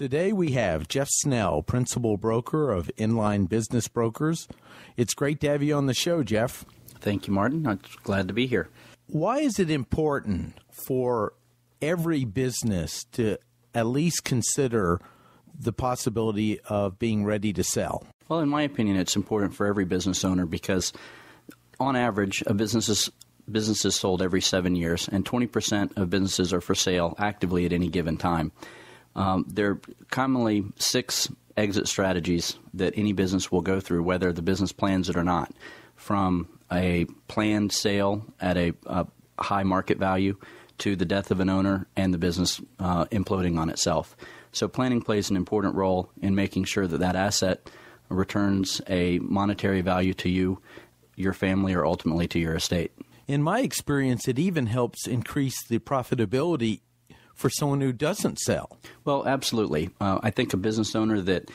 Today we have Jeff Snell, Principal Broker of ENLIGN Business Brokers. It's great to have you on the show, Jeff. Thank you, Martin. I'm glad to be here. Why is it important for every business to at least consider the possibility of being ready to sell? Well, in my opinion, it's important for every business owner because on average, a business is sold every 7 years, and 20% of businesses are for sale actively at any given time. There are commonly 6 exit strategies that any business will go through, whether the business plans it or not, from a planned sale at a high market value to the death of an owner and the business imploding on itself. So planning plays an important role in making sure that that asset returns a monetary value to you, your family, or ultimately to your estate. In my experience, it even helps increase the profitability for someone who doesn't sell. Well, absolutely. I think a business owner that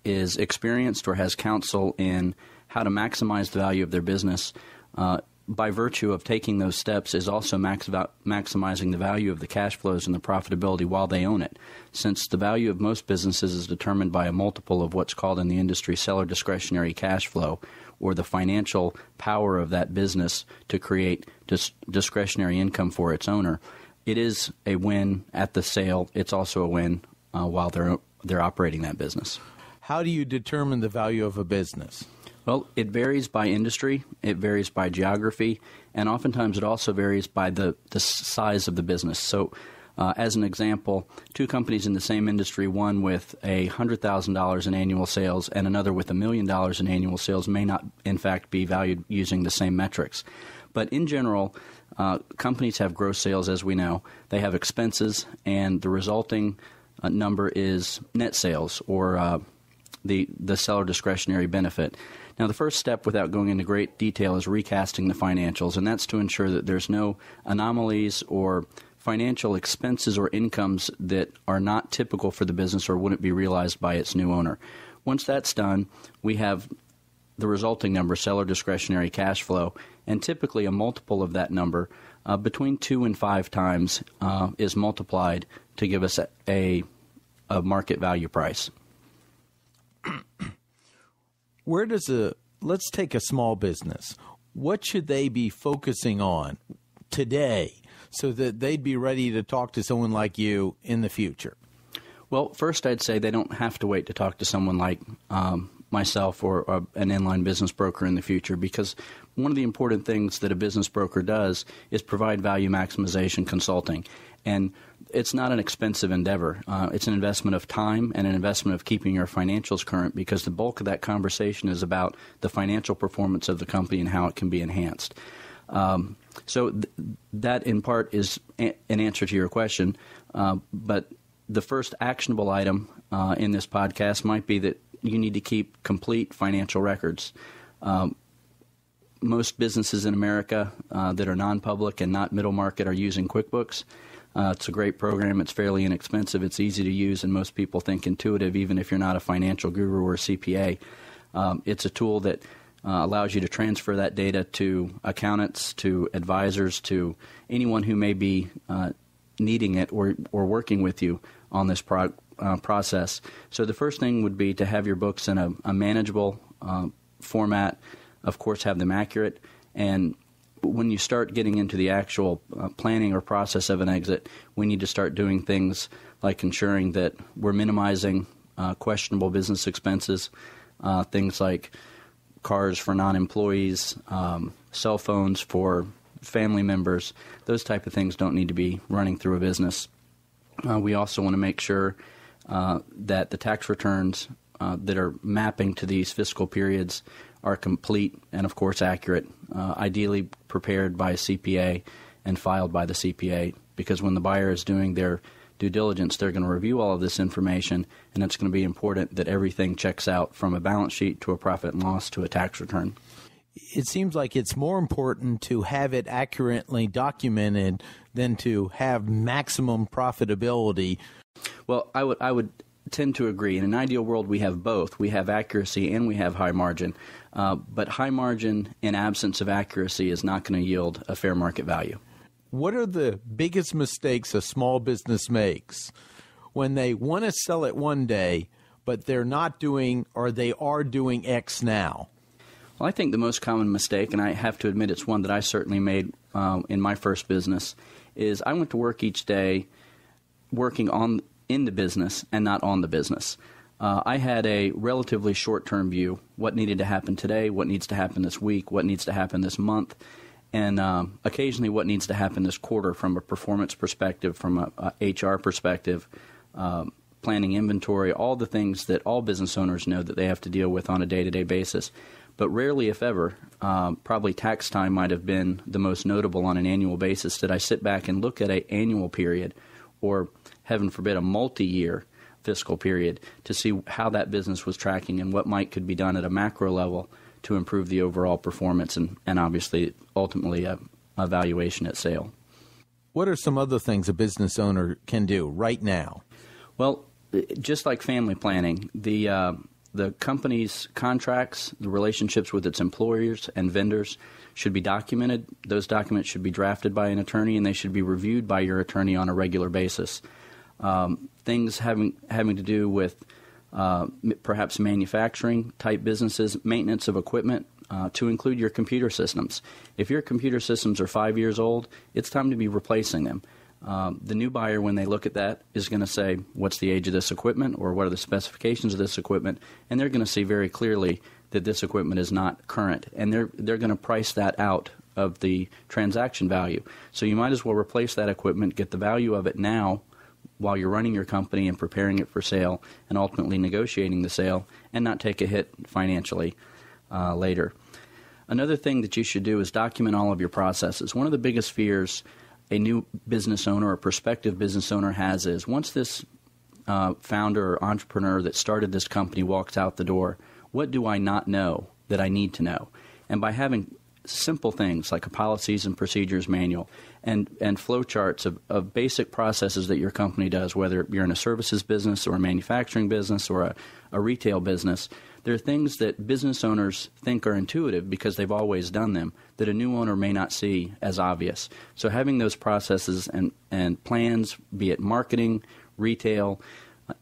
is experienced or has counsel in how to maximize the value of their business by virtue of taking those steps is also maximizing the value of the cash flows and the profitability while they own it, since the value of most businesses is determined by a multiple of what's called in the industry seller discretionary cash flow, or the financial power of that business to create discretionary income for its owner. It is a win at the sale. It's also a win while they're operating that business. How do you determine the value of a business? Well, it varies by industry, it varies by geography, and oftentimes it also varies by the size of the business. So, as an example, 2 companies in the same industry, one with $100,000 in annual sales and another with $1 million in annual sales, may not, in fact, be valued using the same metrics. But in general, companies have gross sales, as we know. They have expenses, and the resulting number is net sales, or the seller discretionary benefit. Now, the first step, without going into great detail, is recasting the financials, and that's to ensure that there's no anomalies or financial expenses or incomes that are not typical for the business or wouldn't be realized by its new owner. Once that's done, we have the resulting number, seller discretionary cash flow, and typically a multiple of that number, between 2 and 5 times, is multiplied to give us a market value price. Let's take a small business. What should they be focusing on today so that they'd be ready to talk to someone like you in the future? Well, first I'd say they don't have to wait to talk to someone like myself or an ENLIGN business broker in the future, because one of the important things that a business broker does is provide value maximization consulting. And it's not an expensive endeavor. It's an investment of time and an investment of keeping your financials current, because the bulk of that conversation is about the financial performance of the company and how it can be enhanced. So that, in part, is an answer to your question. But the first actionable item in this podcast might be that you need to keep complete financial records. Most businesses in America that are non-public and not middle market are using QuickBooks. It's a great program. It's fairly inexpensive. It's easy to use, and most people think intuitive, even if you're not a financial guru or a CPA. It's a tool that allows you to transfer that data to accountants, to advisors, to anyone who may be needing it or working with you on this process. So the first thing would be to have your books in a manageable format, of course have them accurate, and when you start getting into the actual planning or process of an exit, we need to start doing things like ensuring that we're minimizing questionable business expenses, things like cars for non-employees, cell phones for family members. Those type of things don't need to be running through a business. We also want to make sure that the tax returns that are mapping to these fiscal periods are complete and, of course, accurate, ideally prepared by a CPA and filed by the CPA, because when the buyer is doing their due diligence, they're going to review all of this information, and it's going to be important that everything checks out from a balance sheet to a profit and loss to a tax return. It seems like it's more important to have it accurately documented than to have maximum profitability. Well, I would tend to agree. In an ideal world, we have both. We have accuracy and we have high margin. But high margin in absence of accuracy is not going to yield a fair market value. What are the biggest mistakes a small business makes when they want to sell it one day, but they're not doing, or they are doing X now? Well, I think the most common mistake, and I have to admit it's one that I certainly made in my first business, is I went to work each day working in the business and not on the business. I had a relatively short-term view, what needed to happen today, what needs to happen this week, what needs to happen this month, and occasionally what needs to happen this quarter from a performance perspective, from a HR perspective, planning inventory, all the things that all business owners know that they have to deal with on a day-to-day basis. But rarely, if ever, probably tax time might have been the most notable on an annual basis, did I sit back and look at an annual period, or heaven forbid a multi-year fiscal period, to see how that business was tracking and what could be done at a macro level to improve the overall performance and obviously ultimately a valuation at sale. What are some other things a business owner can do right now? Well, just like family planning, the company's contracts, the relationships with its employers and vendors should be documented. Those documents should be drafted by an attorney, and they should be reviewed by your attorney on a regular basis. Things having to do with perhaps manufacturing type businesses, maintenance of equipment, to include your computer systems. If your computer systems are 5 years old, it's time to be replacing them. The new buyer, when they look at that, is going to say, what's the age of this equipment, or what are the specifications of this equipment? And they're going to see very clearly that this equipment is not current. And they're going to price that out of the transaction value. So you might as well replace that equipment, get the value of it now while you're running your company and preparing it for sale and ultimately negotiating the sale, and not take a hit financially later. Another thing that you should do is document all of your processes. One of the biggest fears a new business owner or prospective business owner has is, once this founder or entrepreneur that started this company walks out the door, what do I not know that I need to know? And by having simple things like a policies and procedures manual and flow charts of basic processes that your company does, whether you're in a services business or a manufacturing business or a retail business, there are things that business owners think are intuitive because they've always done them that a new owner may not see as obvious. So having those processes and plans, be it marketing, retail,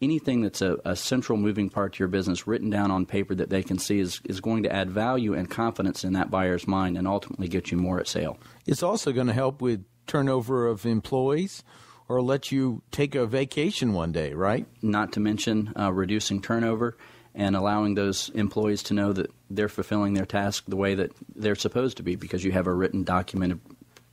anything that's a central moving part to your business written down on paper that they can see is going to add value and confidence in that buyer's mind and ultimately get you more at sale. It's also going to help with turnover of employees, or let you take a vacation one day, right? Not to mention reducing turnover and allowing those employees to know that they're fulfilling their task the way that they're supposed to be, because you have a written, documented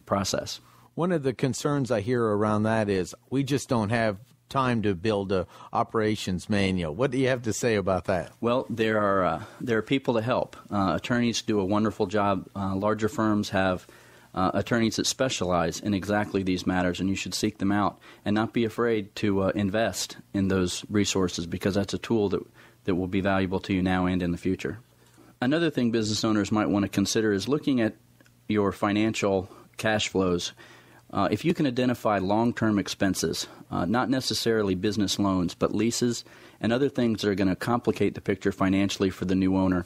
process. One of the concerns I hear around that is we just don't have time to build a operations manual. What do you have to say about that? Well, there are people to help. Attorneys do a wonderful job. Larger firms have attorneys that specialize in exactly these matters, and you should seek them out and not be afraid to invest in those resources, because that's a tool that will be valuable to you now and in the future. Another thing business owners might want to consider is looking at your financial cash flows. If you can identify long-term expenses, not necessarily business loans, but leases and other things that are going to complicate the picture financially for the new owner.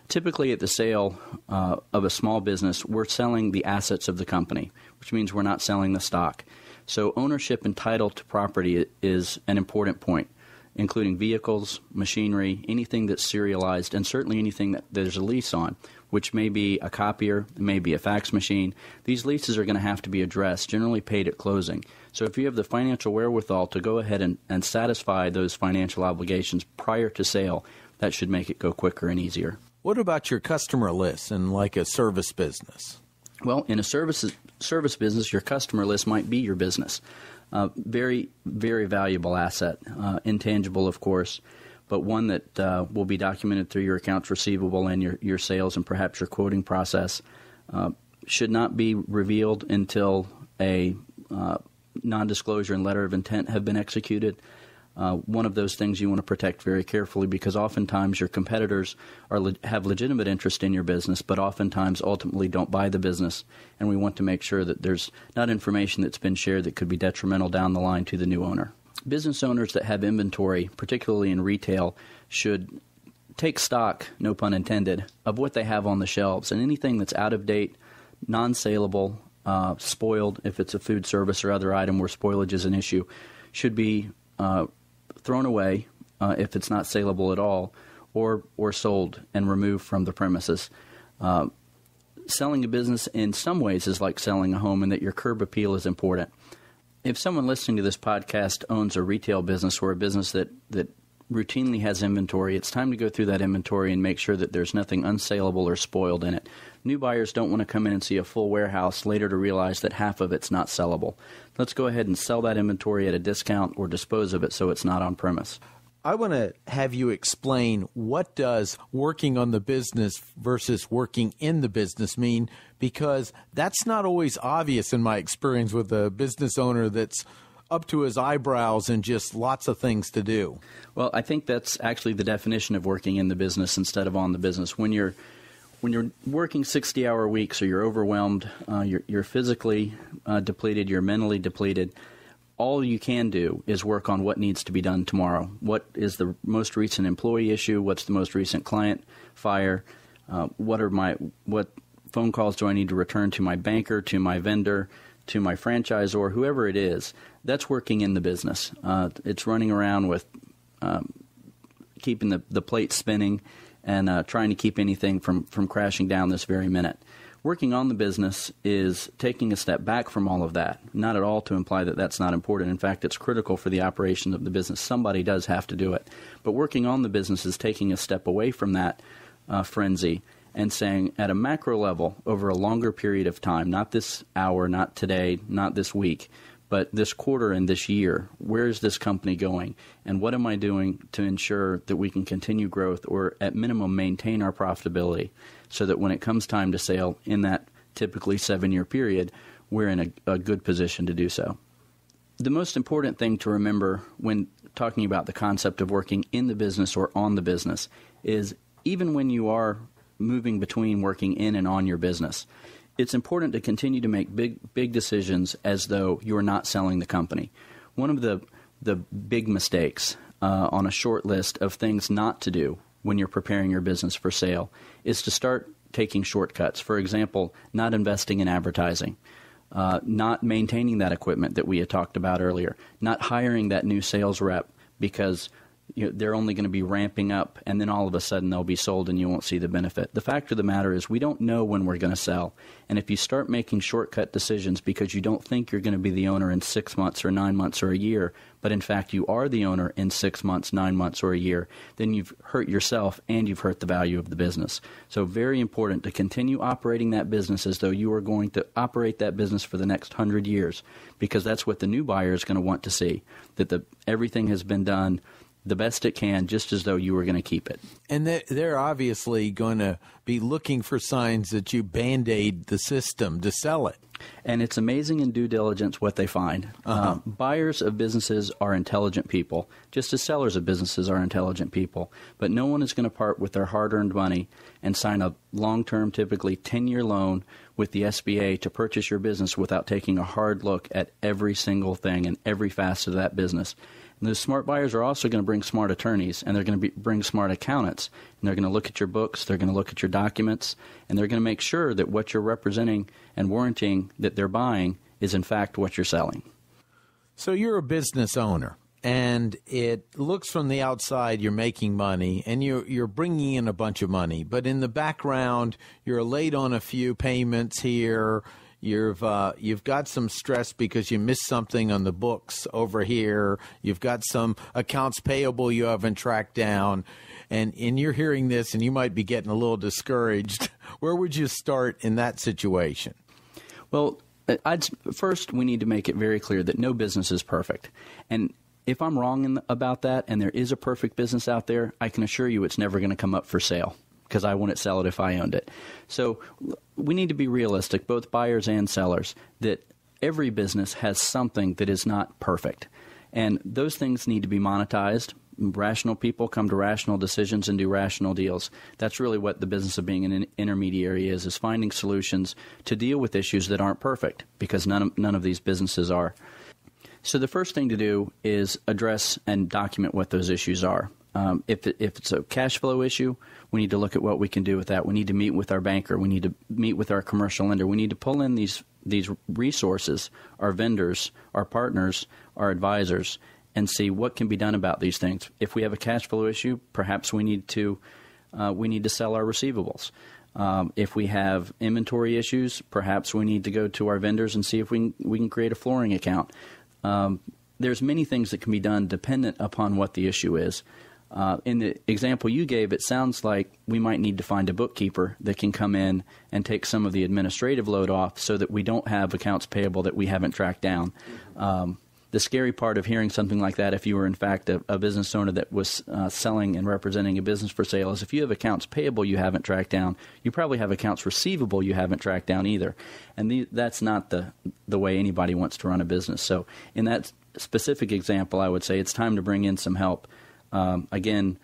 Typically at the sale of a small business, we're selling the assets of the company, which means we're not selling the stock. So ownership and title to property is an important point, including vehicles, machinery, anything that's serialized, and certainly anything that there's a lease on, which may be a copier, it may be a fax machine. These leases are going to have to be addressed, generally paid at closing. So if you have the financial wherewithal to go ahead and satisfy those financial obligations prior to sale, that should make it go quicker and easier. What about your customer list in like a service business? Well, in a service business, your customer list might be your business. Very, very valuable asset, intangible, of course, but one that will be documented through your accounts receivable and your sales and perhaps your quoting process. Should not be revealed until a non-disclosure and letter of intent have been executed. One of those things you want to protect very carefully, because oftentimes your competitors have legitimate interest in your business, but oftentimes ultimately don't buy the business, and we want to make sure that there's not information that's been shared that could be detrimental down the line to the new owner. Business owners that have inventory, particularly in retail, should take stock, no pun intended, of what they have on the shelves, and anything that's out of date, non-saleable, spoiled, if it's a food service or other item where spoilage is an issue, should be thrown away if it's not saleable at all, or sold and removed from the premises. Selling a business in some ways is like selling a home in that your curb appeal is important. If someone listening to this podcast owns a retail business or a business that routinely has inventory, it's time to go through that inventory and make sure that there's nothing unsaleable or spoiled in it. New buyers don't want to come in and see a full warehouse later to realize that half of it's not sellable. Let's go ahead and sell that inventory at a discount or dispose of it so it's not on premise. I want to have you explain, what does working on the business versus working in the business mean? Because that's not always obvious in my experience with a business owner that's up to his eyebrows and just lots of things to do. Well, I think that's actually the definition of working in the business instead of on the business. When you're working 60-hour weeks, or you're overwhelmed, you're physically depleted, you're mentally depleted, all you can do is work on what needs to be done tomorrow. What is the most recent employee issue? What's the most recent client fire? What phone calls do I need to return to my banker, to my vendor, to my franchisor, whoever it is? That's working in the business. It's running around with keeping the plate spinning and trying to keep anything from crashing down this very minute. Working on the business is taking a step back from all of that, not at all to imply that that's not important. In fact, it's critical for the operation of the business. Somebody does have to do it. But working on the business is taking a step away from that frenzy and saying, at a macro level, over a longer period of time, not this hour, not today, not this week, but this quarter and this year, where is this company going? And what am I doing to ensure that we can continue growth, or at minimum maintain our profitability, so that when it comes time to sale in that typically 7-year period, we're in a good position to do so. The most important thing to remember when talking about the concept of working in the business or on the business is, even when you are moving between working in and on your business, it's important to continue to make big decisions as though you're not selling the company. One of the big mistakes on a short list of things not to do when you're preparing your business for sale is to start taking shortcuts. For example, not investing in advertising, not maintaining that equipment that we had talked about earlier, not hiring that new sales rep because they're only going to be ramping up, and then all of a sudden they'll be sold and you won't see the benefit. The fact of the matter is, we don't know when we're going to sell. And if you start making shortcut decisions because you don't think you're going to be the owner in 6 months or 9 months or a year, but in fact you are the owner in 6 months, 9 months, or a year, then you've hurt yourself and you've hurt the value of the business. So very important to continue operating that business as though you are going to operate that business for the next 100 years, because that's what the new buyer is going to want to see, that everything has been done the best it can, just as though you were going to keep it. And they're obviously going to be looking for signs that you Band-Aid the system to sell it. And it's amazing in due diligence what they find. Buyers of businesses are intelligent people, just as sellers of businesses are intelligent people. But no one is going to part with their hard-earned money and sign a long-term, typically 10-year loan with the SBA to purchase your business without taking a hard look at every single thing and every facet of that business. And those smart buyers are also going to bring smart attorneys, and they're going to bring smart accountants, and they're going to look at your books, they're going to look at your documents, and they're going to make sure that what you're representing and warranting that they're buying is in fact what you're selling. So you're a business owner, and it looks from the outside you're making money, and you're bringing in a bunch of money, but in the background you're late on a few payments here. You've got some stress because you missed something on the books over here. You've got some accounts payable you haven't tracked down. And you're hearing this and you might be getting a little discouraged. Where would you start in that situation? Well, first we need to make it very clear that no business is perfect. And if I'm wrong about that and there is a perfect business out there, I can assure you it's never going to come up for sale, because I wouldn't sell it if I owned it. So we need to be realistic, both buyers and sellers, that every business has something that is not perfect. And those things need to be monetized. Rational people come to rational decisions and do rational deals. That's really what the business of being an intermediary is finding solutions to deal with issues that aren't perfect, because none of these businesses are. So the first thing to do is address and document what those issues are. If it's a cash flow issue, we need to look at what we can do with that. We need to meet with our banker. We need to meet with our commercial lender. We need to pull in these resources, our vendors, our partners, our advisors, and see what can be done about these things. If we have a cash flow issue, perhaps we need to sell our receivables. If we have inventory issues, perhaps we need to go to our vendors and see if we can create a flooring account. There's many things that can be done dependent upon what the issue is. In the example you gave, it sounds like we might need to find a bookkeeper that can come in and take some of the administrative load off so that we don't have accounts payable that we haven't tracked down. The scary part of hearing something like that, if you were in fact a business owner that was selling and representing a business for sale, is if you have accounts payable you haven't tracked down, you probably have accounts receivable you haven't tracked down either. And that's not the way anybody wants to run a business. So in that specific example, I would say it's time to bring in some help. Again,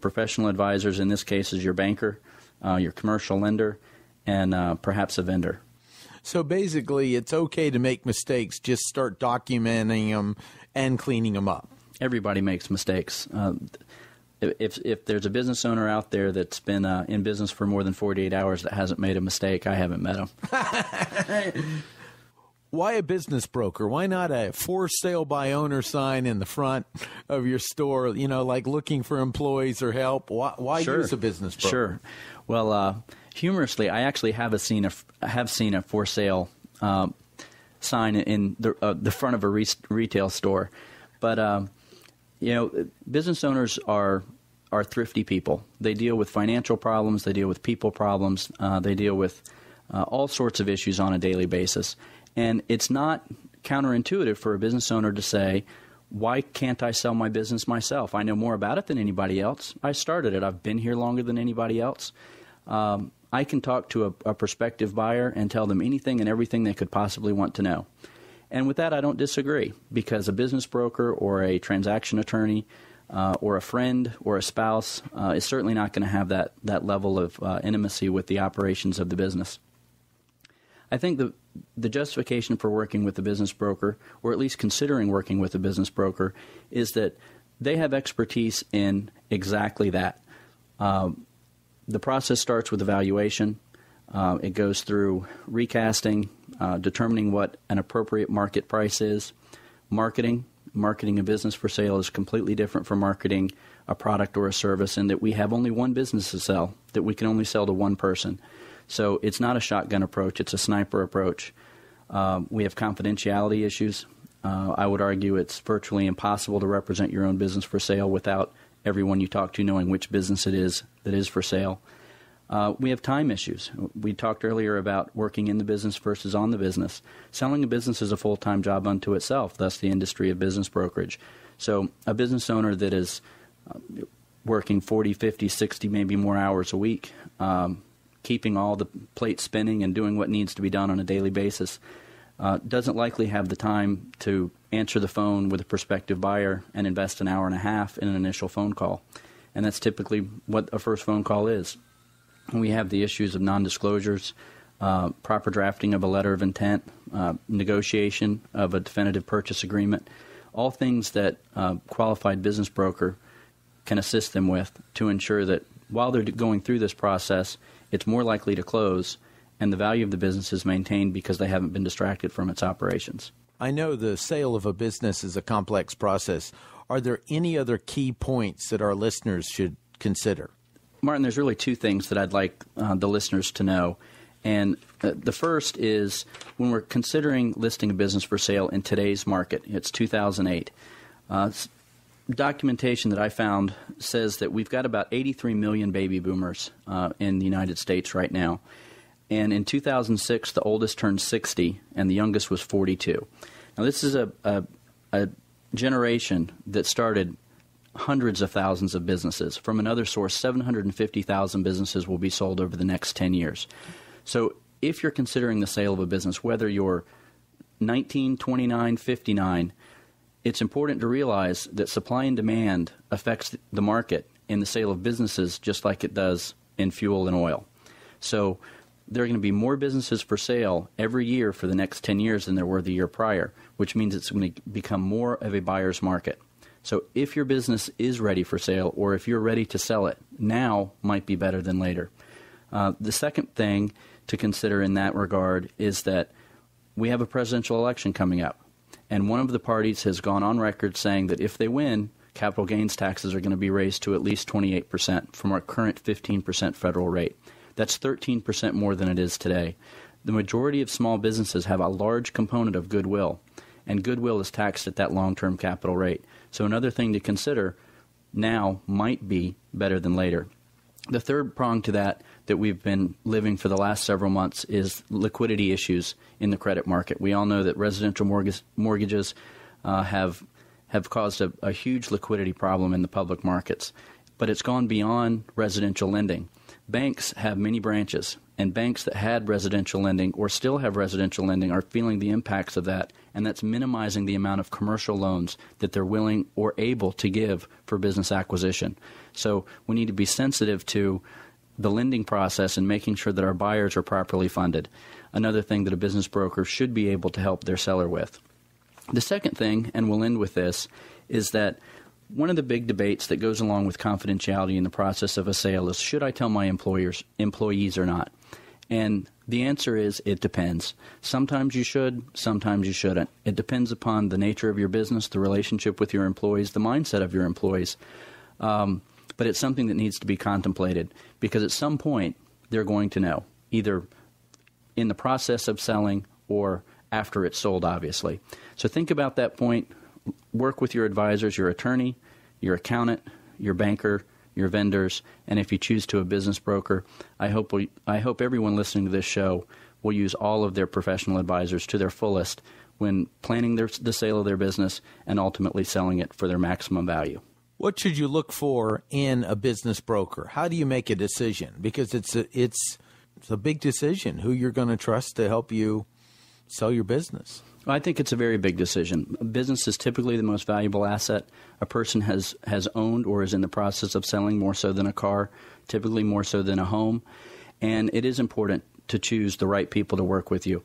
professional advisors in this case is your banker, your commercial lender, and perhaps a vendor. So basically, it's okay to make mistakes. Just start documenting them and cleaning them up. Everybody makes mistakes. If there's a business owner out there that's been in business for more than 48 hours that hasn't made a mistake, I haven't met him. Why a business broker? Why not a for sale by owner sign in the front of your store, like looking for employees or help? Why Sure. use a business broker? Sure. Well, humorously, I actually have seen a for sale sign in the front of a retail store. But, business owners are thrifty people. They deal with financial problems. They deal with people problems. They deal with all sorts of issues on a daily basis. And it's not counterintuitive for a business owner to say, why can't I sell my business myself? I know more about it than anybody else. I started it. I've been here longer than anybody else. I can talk to a prospective buyer and tell them anything and everything they could possibly want to know. And with that, I don't disagree, because a business broker or a transaction attorney or a friend or a spouse is certainly not going to have that level of intimacy with the operations of the business. I think the justification for working with a business broker, or at least considering working with a business broker, is that they have expertise in exactly that. The process starts with evaluation. It goes through recasting, determining what an appropriate market price is, marketing. Marketing a business for sale is completely different from marketing a product or a service, in that we have only one business to sell, that we can only sell to one person. So it's not a shotgun approach, it's a sniper approach. We have confidentiality issues. I would argue it's virtually impossible to represent your own business for sale without everyone you talk to knowing which business it is that is for sale. We have time issues. We talked earlier about working in the business versus on the business. Selling a business is a full-time job unto itself, thus the industry of business brokerage. So a business owner that is working 40, 50, 60, maybe more hours a week, keeping all the plates spinning and doing what needs to be done on a daily basis, doesn't likely have the time to answer the phone with a prospective buyer and invest an hour and a half in an initial phone call. And that's typically what a first phone call is. We have the issues of non-disclosures, proper drafting of a letter of intent, negotiation of a definitive purchase agreement, all things that a qualified business broker can assist them with to ensure that while they're going through this process, it's more likely to close and the value of the business is maintained because they haven't been distracted from its operations. I know the sale of a business is a complex process. Are there any other key points that our listeners should consider? Martin, there's really two things that I'd like the listeners to know. And the first is, when we're considering listing a business for sale in today's market, it's 2008. Documentation that I found says that we've got about 83 million baby boomers in the United States right now. And in 2006, the oldest turned 60 and the youngest was 42. Now, this is a generation that started hundreds of thousands of businesses. From another source, 750,000 businesses will be sold over the next 10 years. So if you're considering the sale of a business, whether you're 19, 29, 59, it's important to realize that supply and demand affects the market in the sale of businesses just like it does in fuel and oil. So there are going to be more businesses for sale every year for the next 10 years than there were the year prior, which means it's going to become more of a buyer's market. So if your business is ready for sale, or if you're ready to sell it, now might be better than later. The second thing to consider in that regard is that we have a presidential election coming up. And one of the parties has gone on record saying that if they win, capital gains taxes are going to be raised to at least 28% from our current 15% federal rate. That's 13% more than it is today. The majority of small businesses have a large component of goodwill, and goodwill is taxed at that long-term capital rate. So another thing to consider now might be better than later. The third prong to that we've been living for the last several months is liquidity issues in the credit market. We all know that residential mortgages have caused a huge liquidity problem in the public markets, but it's gone beyond residential lending. Banks have many branches, and banks that had residential lending or still have residential lending are feeling the impacts of that, and that's minimizing the amount of commercial loans that they're willing or able to give for business acquisition. So we need to be sensitive to the lending process and making sure that our buyers are properly funded. Another thing that a business broker should be able to help their seller with. The second thing, and we'll end with this, is that one of the big debates that goes along with confidentiality in the process of a sale is, should I tell my employees or not? And the answer is, it depends. Sometimes you should, sometimes you shouldn't. It depends upon the nature of your business, the relationship with your employees, the mindset of your employees. But it's something that needs to be contemplated, because at some point they're going to know, either in the process of selling or after it's sold, obviously. So think about that point. Work with your advisors, your attorney, your accountant, your banker, your vendors, and if you choose to, a business broker. I hope everyone listening to this show will use all of their professional advisors to their fullest when planning the sale of their business and ultimately selling it for their maximum value. What should you look for in a business broker? How do you make a decision? Because it's a big decision who you're going to trust to help you sell your business. Well, I think it's a very big decision. Business is typically the most valuable asset a person has owned or is in the process of selling, more so than a car, typically more so than a home. And it is important to choose the right people to work with you.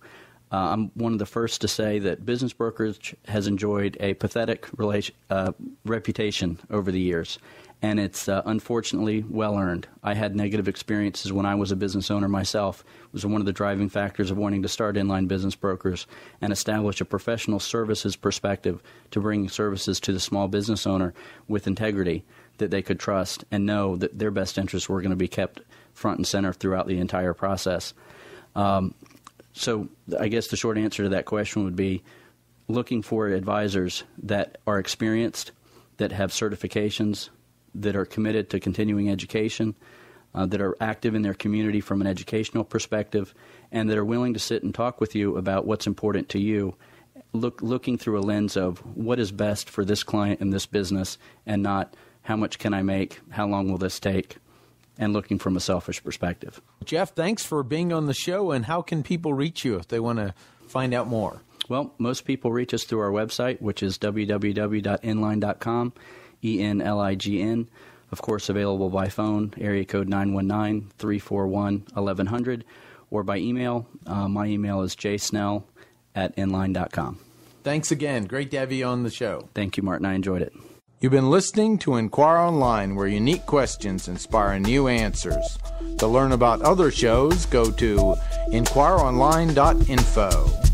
I'm one of the first to say that business brokerage has enjoyed a pathetic reputation over the years, and it's unfortunately well-earned. I had negative experiences when I was a business owner myself. It was one of the driving factors of wanting to start Inline Business Brokers and establish a professional services perspective to bring services to the small business owner with integrity that they could trust and know that their best interests were going to be kept front and center throughout the entire process. So I guess the short answer to that question would be looking for advisors that are experienced, that have certifications, that are committed to continuing education, that are active in their community from an educational perspective, and that are willing to sit and talk with you about what's important to you, looking through a lens of what is best for this client and this business, and not how much can I make, how long will this take, and looking from a selfish perspective. Jeff, thanks for being on the show, and how can people reach you if they want to find out more? Well, most people reach us through our website, which is www.enlign.com, ENLIGN. Of course, available by phone, area code 919-341-1100, or by email. My email is jsnell@enlign.com. Thanks again. Great to have you on the show. Thank you, Martin. I enjoyed it. You've been listening to Inquire Online, where unique questions inspire new answers. To learn about other shows, go to inquireonline.info.